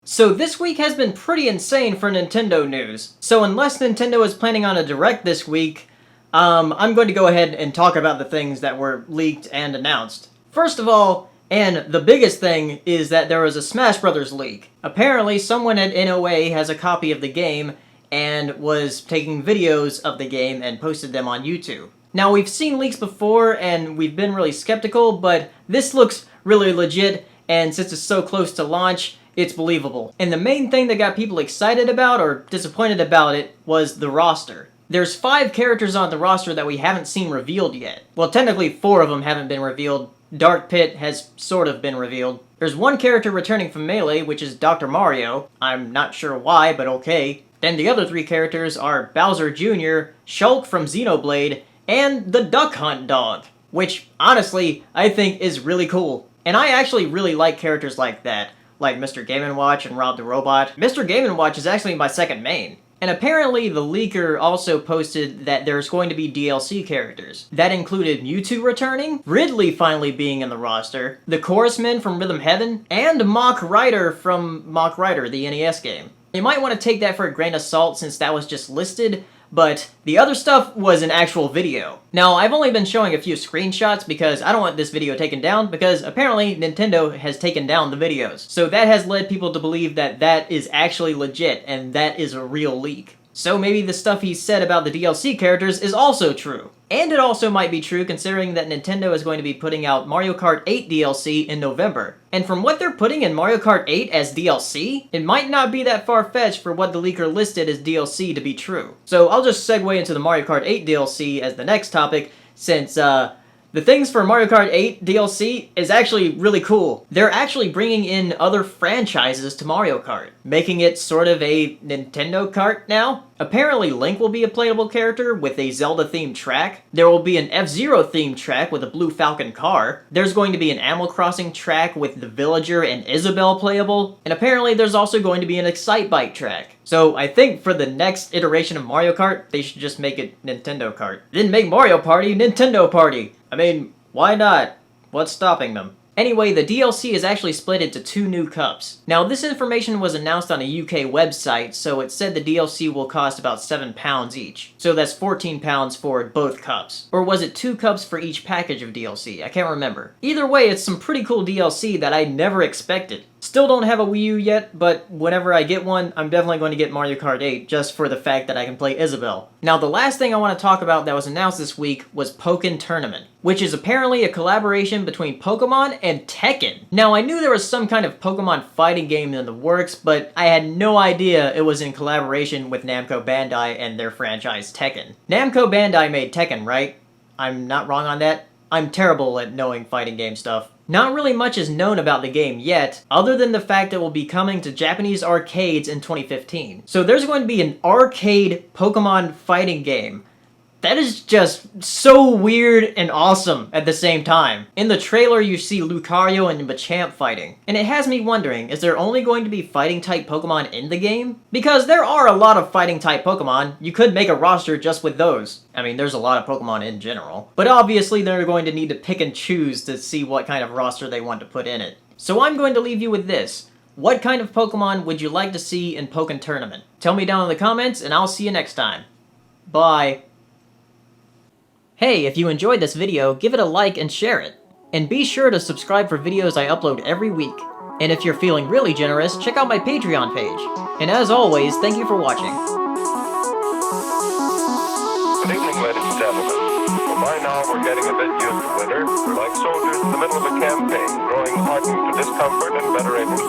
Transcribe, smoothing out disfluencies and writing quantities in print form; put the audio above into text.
So this week has been pretty insane for Nintendo news. So unless Nintendo is planning on a Direct this week, I'm going to go ahead and talk about the things that were leaked and announced. First of all, and the biggest thing, is that there was a Smash Brothers leak. Apparently someone at NOA has a copy of the game and was taking videos of the game and posted them on YouTube. Now we've seen leaks before and we've been really skeptical, but this looks really legit, and since it's so close to launch, it's believable. And the main thing that got people excited about or disappointed about it was the roster. There's 5 characters on the roster that we haven't seen revealed yet. Well, technically 4 of them haven't been revealed. Dark Pit has sort of been revealed. There's one character returning from Melee, which is Dr. Mario. I'm not sure why, but okay. Then the other 3 characters are Bowser Jr., Shulk from Xenoblade, and the Duck Hunt dog, which honestly I think is really cool. And I actually really like characters like that, like Mr. Game & Watch and Rob the Robot. Mr. Game & Watch is actually my second main. And apparently the leaker also posted that there's going to be DLC characters. That included Mewtwo returning, Ridley finally being in the roster, the Chorusman from Rhythm Heaven, and Mach Rider from Mach Rider, the NES game. You might want to take that for a grain of salt since that was just listed, but the other stuff was an actual video. Now, I've only been showing a few screenshots because I don't want this video taken down, because apparently Nintendo has taken down the videos. So that has led people to believe that that is actually legit and that is a real leak. So maybe the stuff he said about the DLC characters is also true. And it also might be true considering that Nintendo is going to be putting out Mario Kart 8 DLC in November. And from what they're putting in Mario Kart 8 as DLC, it might not be that far-fetched for what the leaker listed as DLC to be true. So I'll just segue into the Mario Kart 8 DLC as the next topic, since the things for Mario Kart 8 DLC is actually really cool. They're actually bringing in other franchises to Mario Kart, making it sort of a Nintendo Kart now. Apparently Link will be a playable character with a Zelda-themed track. There will be an F-Zero themed track with a Blue Falcon car. There's going to be an Animal Crossing track with the Villager and Isabelle playable. And apparently there's also going to be an Excitebike track. So I think for the next iteration of Mario Kart, they should just make it Nintendo Kart. Then make Mario Party Nintendo Party! I mean, why not? What's stopping them? Anyway, the DLC is actually split into 2 new cups. Now, this information was announced on a UK website, so it said the DLC will cost about £7 each. So that's £14 for both cups. Or was it 2 cups for each package of DLC? I can't remember. Either way, it's some pretty cool DLC that I never expected. Still don't have a Wii U yet, but whenever I get one, I'm definitely going to get Mario Kart 8 just for the fact that I can play Isabelle. Now, the last thing I want to talk about that was announced this week was Pokken Tournament, which is apparently a collaboration between Pokemon and Tekken. Now, I knew there was some kind of Pokemon fighting game in the works, but I had no idea it was in collaboration with Namco Bandai and their franchise Tekken. Namco Bandai made Tekken, right? I'm not wrong on that? I'm terrible at knowing fighting game stuff. Not really much is known about the game yet, other than the fact it will be coming to Japanese arcades in 2015. So there's going to be an arcade Pokemon fighting game. That is just so weird and awesome at the same time. In the trailer, you see Lucario and Machamp fighting. And it has me wondering, is there only going to be fighting-type Pokemon in the game? Because there are a lot of fighting-type Pokemon. You could make a roster just with those. I mean, there's a lot of Pokemon in general. But obviously, they're going to need to pick and choose to see what kind of roster they want to put in it. So I'm going to leave you with this. What kind of Pokemon would you like to see in Pokken Tournament? Tell me down in the comments, and I'll see you next time. Bye. Hey, if you enjoyed this video, give it a like and share it. And be sure to subscribe for videos I upload every week. And if you're feeling really generous, check out my Patreon page. And as always, thank you for watching. Good evening, ladies and gentlemen. Well, by now we're getting a bit used to winter. We're like soldiers in the middle of a campaign, growing hardened to discomfort and better able to